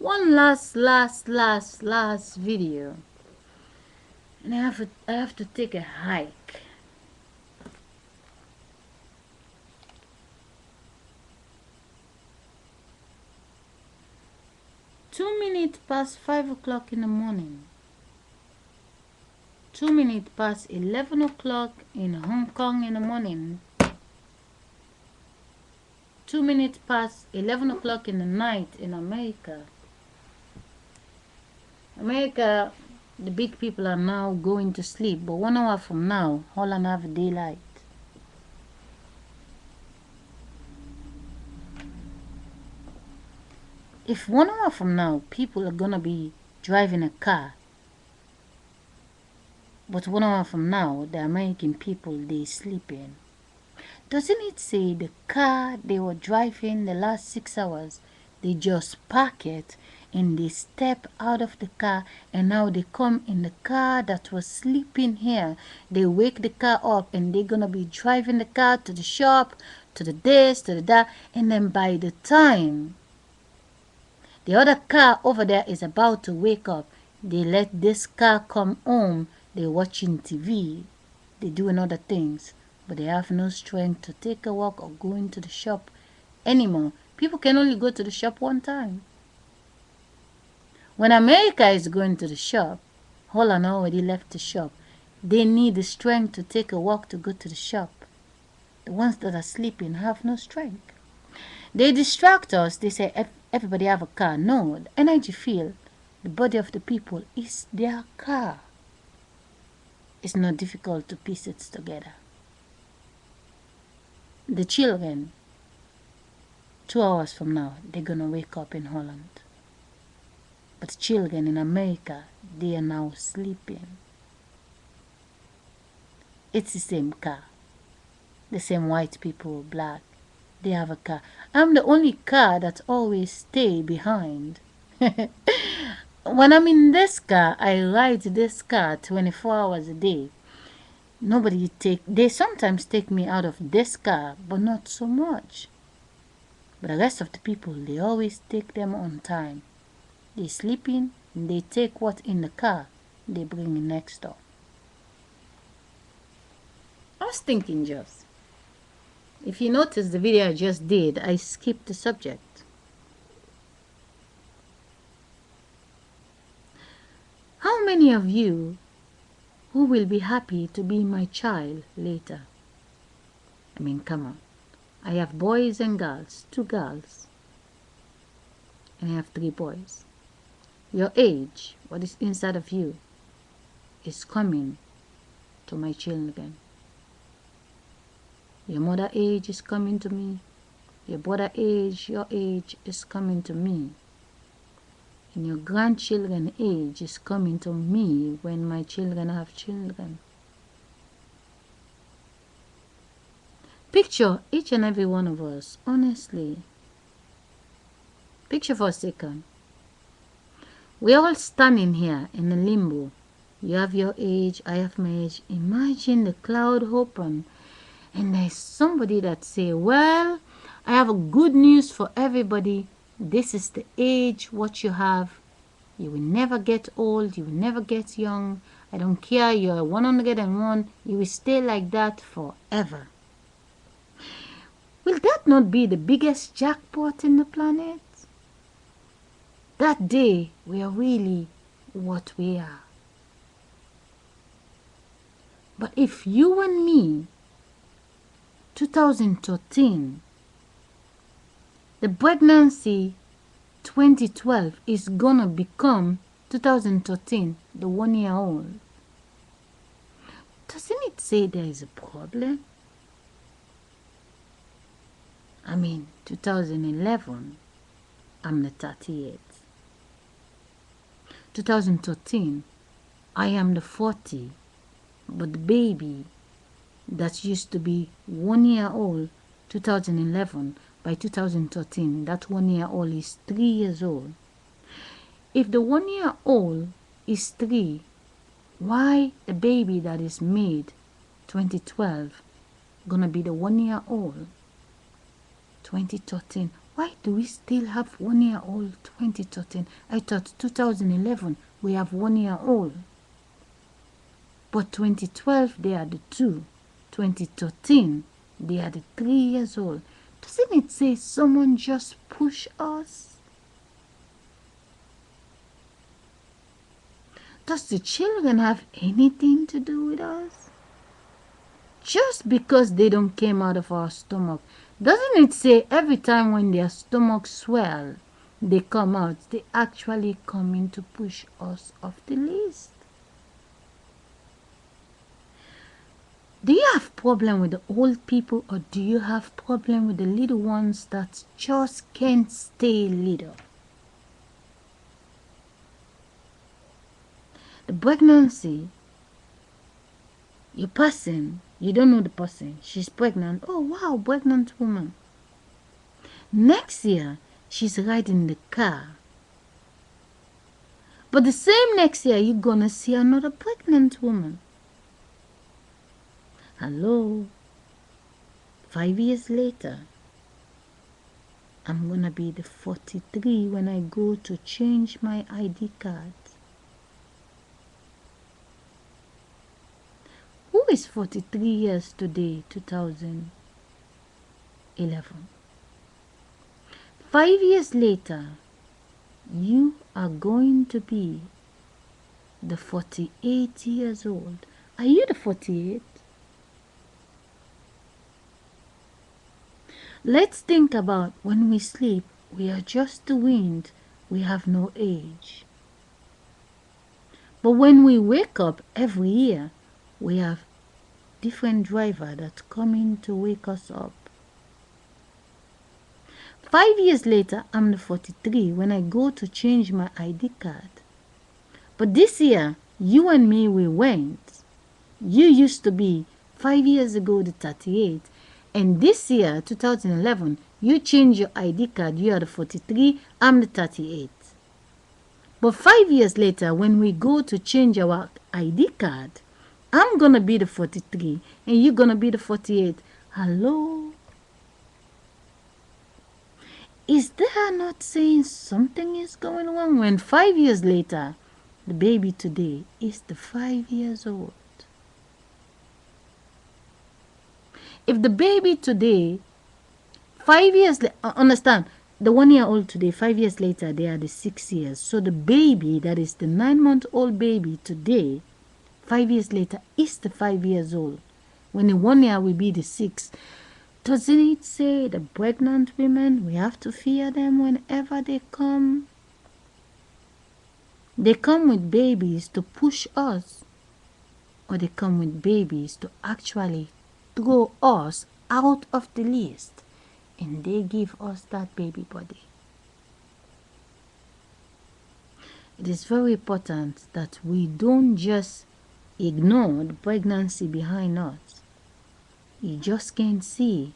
One last video, and I have to take a hike. 2 minutes past 5 o'clock in the morning. 2 minutes past 11 o'clock in Hong Kong in the morning. 2 minutes past 11 o'clock in the night in America. America, the big people are now going to sleep, but 1 hour from now, Holland have daylight. If 1 hour from now, people are gonna be driving a car, but 1 hour from now, the American people, they sleeping. Doesn't it say the car they were driving the last 6 hours, they just park it and they step out of the car, and now they come in the car that was sleeping here. They wake the car up and they're gonna be driving the car to the shop, to the this, to the that, and then by the time the other car over there is about to wake up, they let this car come home. They're watching TV, they're doing other things, but they have no strength to take a walk or go into the shop anymore. People can only go to the shop one time. When America is going to the shop, Holland already left the shop. They need the strength to take a walk to go to the shop. The ones that are sleeping have no strength. They distract us. They say everybody have a car. No, the energy field, the body of the people is their car. It's not difficult to piece it together. The children, 2 hours from now, they're gonna wake up in Holland. But children in America, they are now sleeping. It's the same car. The same white people, black, they have a car. I'm the only car that always stay behind. When I'm in this car, I ride this car 24 hours a day. They sometimes take me out of this car, but not so much. But the rest of the people, they always take them on time. They sleeping, and they take what in the car, they bring in next door. I was thinking just, if you notice the video I just did, I skipped the subject. How many of you who will be happy to be my child later? I mean, come on. I have boys and girls, 2 girls, and I have 3 boys. Your age, what is inside of you, is coming to my children. Your mother age is coming to me. Your brother age, your age is coming to me. And your grandchildren age is coming to me when my children have children. Picture each and every one of us, honestly. Picture for a second. We're all standing here in a limbo. You have your age, I have my age. Imagine the cloud open and there's somebody that say, well, I have a good news for everybody. This is the age what you have. You will never get old. You will never get young. I don't care. You're 101. You will stay like that forever. Will that not be the biggest jackpot in the planet? That day, we are really what we are. But if you and me, 2013, the pregnancy 2012 is gonna become 2013, the 1-year-old. Doesn't it say there is a problem? I mean, 2011, I'm the 38th. 2013, I am the 40, but the baby that used to be 1 year old, 2011, by 2013, that 1 year old is 3 years old. If the 1 year old is 3, why the baby that is made 2012 gonna be the 1 year old 2013? Why do we still have 1 year old 2013? I thought 2011 we have 1 year old. But 2012 they are the 2. 2013 they are the 3 years old. Doesn't it say someone just push us? Does the children have anything to do with us? Just because they don't came out of our stomach, doesn't it say every time when their stomach swell, they come out, they actually come in to push us off the list? Do you have problem with the old people, or do you have problem with the little ones that just can't stay little? The pregnancy, you're passing, you don't know the person, she's pregnant. Oh wow, pregnant woman. Next year, she's riding the car. But the same next year, you're gonna see another pregnant woman. Hello? 5 years later, I'm gonna be the 43 when I go to change my ID card. Who is 43 years today, 2011? 5 years later, you are going to be the 48 years old. Are you the 48? Let's think about when we sleep, we are just the wind, we have no age. But when we wake up every year, we have different driver that come in to wake us up. 5 years later, I'm the 43 when I go to change my ID card. But this year, you and me, we went. You used to be 5 years ago the 38. And this year, 2011, you change your ID card, you are the 43, I'm the 38. But 5 years later, when we go to change our ID card, I'm gonna be the 43 and you're gonna be the 48. Hello? Is there not saying something is going wrong when 5 years later, the baby today is the 5 years old? If the baby today, 5 years, understand, the 1 year old today, 5 years later, they are the 6 years. So the baby, that is the 9-month-old baby today, 5 years later, is the 5 years old. When the 1 year will be the 6. Doesn't it say the pregnant women, we have to fear them whenever they come? They come with babies to push us, or they come with babies to actually throw us out of the list, and they give us that baby body. It is very important that we don't just ignore the pregnancy behind us. You just can't see.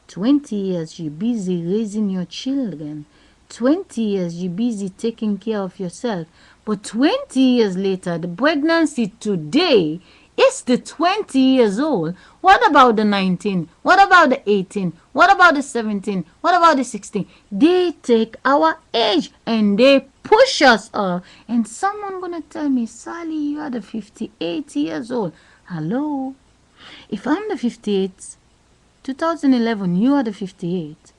20 years you're busy raising your children. 20 years you're busy taking care of yourself. But 20 years later, the pregnancy today is the 20 years old. What about the 19? What about the 18? What about the 17? What about the 16? They take our age and they push us off. And someone gonna tell me, Sally, you are the 58 years old. Hello? If I'm the 58, 2011, you are the 58.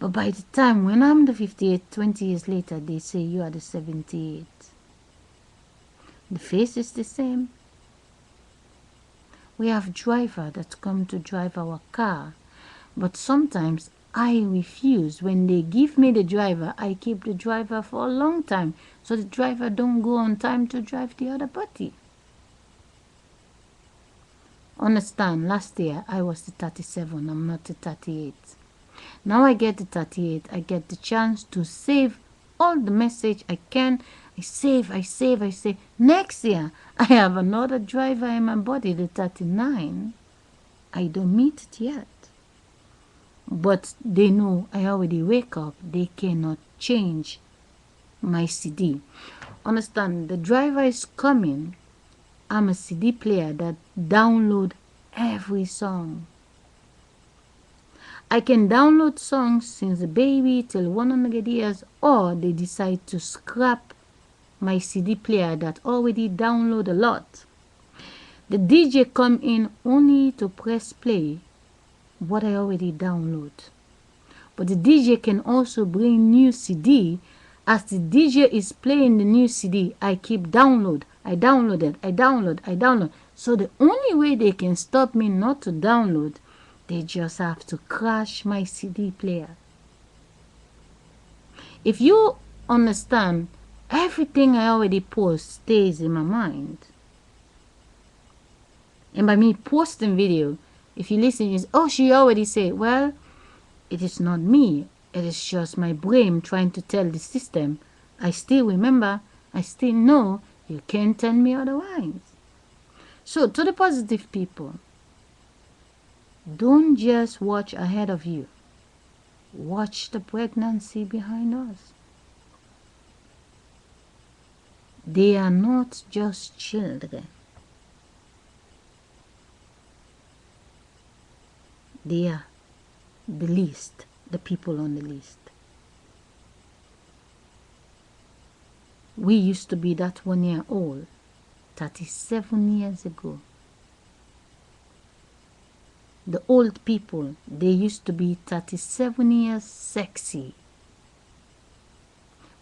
But by the time when I'm the 58, 20 years later, they say you are the 78. The face is the same. We have driver that come to drive our car. But sometimes I refuse. When they give me the driver, I keep the driver for a long time. So the driver don't go on time to drive the other party. Understand, last year I was the 37, I'm not the 38. Now I get the 38, I get the chance to save all the message I can. I save. Next year, I have another driver in my body, the 39. I don't meet it yet. But they know I already wake up. They cannot change my CD. Understand, the driver is coming. I'm a CD player that download every song. I can download songs since a baby till 100 years, or they decide to scrap my CD player that already download a lot. The DJ come in only to press play what I already download. But the DJ can also bring new CD. As the DJ is playing the new CD, I keep download. I download. So the only way they can stop me not to download, they just have to crash my CD player. If you understand, everything I already post stays in my mind. And by me posting video, if you listen, you say, oh, she already said, well, it is not me. It is just my brain trying to tell the system, I still remember, I still know, you can't tell me otherwise. So to the positive people, don't just watch ahead of you. Watch the pregnancy behind us. They are not just children. They are the least, the people on the list. We used to be that 1 year old 37 years ago. The old people, they used to be 37 years sexy.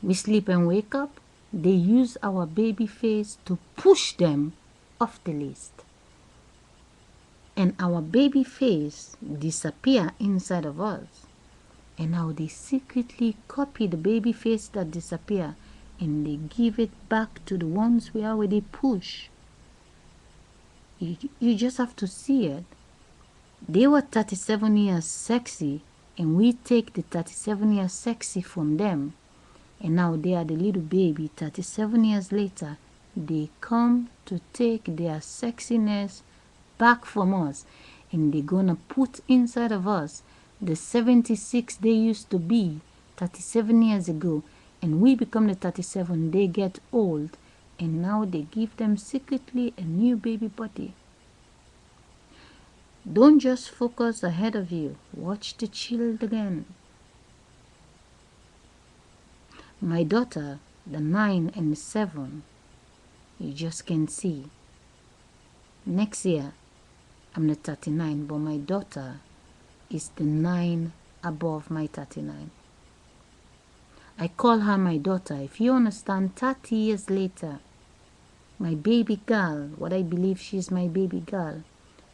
We sleep and wake up, they use our baby face to push them off the list. And our baby face disappear inside of us. And now they secretly copy the baby face that disappear and they give it back to the ones we already push. You just have to see it. They were 37 years sexy, and we take the 37 years sexy from them. And now they are the little baby. 37 years later, they come to take their sexiness back from us, and they're gonna put inside of us the 76 they used to be 37 years ago, and we become the 37. They get old, and now they give them secretly a new baby body. Don't just focus ahead of you. Watch the children. My daughter, the 9 and the 7, you just can see. Next year, I'm the 39, but my daughter is the 9 above my 39. I call her my daughter. If you understand, 30 years later, my baby girl, what I believe she's my baby girl,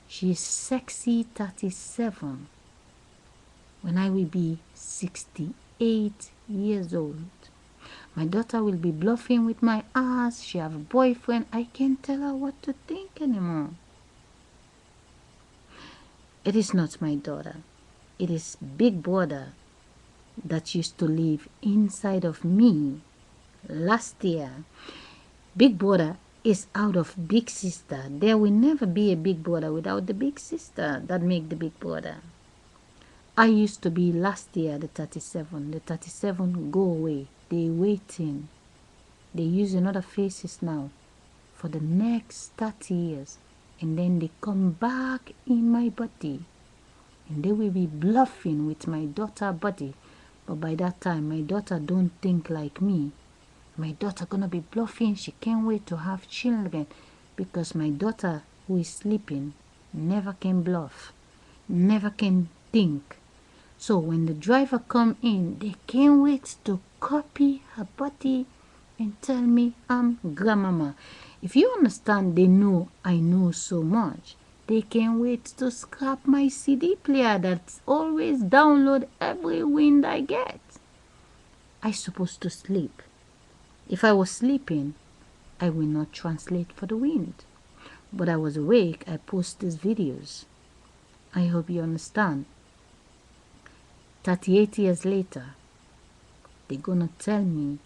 she's sexy 37 when I will be 68 years old. My daughter will be bluffing with my ass. She have a boyfriend. I can't tell her what to think anymore. It is not my daughter. It is Big Brother that used to live inside of me last year. Big Brother is out of Big Sister. There will never be a Big Brother without the Big Sister that make the Big Brother. I used to be last year the 37. The 37 go away. They waiting. They use another faces now for the next 30 years. And then they come back in my body. And they will be bluffing with my daughter body. But by that time, my daughter don't think like me. My daughter gonna be bluffing. She can't wait to have children. Because my daughter who is sleeping never can bluff. Never can think. So when the driver come in, they can't wait to copy her body and tell me I'm grandmama. If you understand, they know I know so much. They can't wait to scrap my CD player that's always download every wind I get. I supposed to sleep. If I was sleeping, I will not translate for the wind. But I was awake, I post these videos. I hope you understand. 38 years later, they're gonna tell me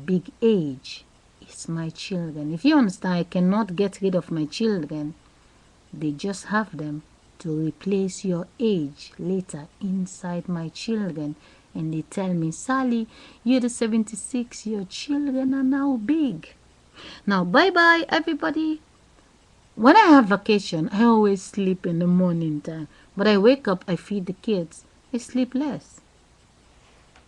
big age is my children. If you understand, I cannot get rid of my children. They just have them to replace your age later inside my children. And they tell me, Sally, you're the 76, your children are now big. Now, bye-bye, everybody. When I have vacation, I always sleep in the morning time. But I wake up, I feed the kids, I sleep less.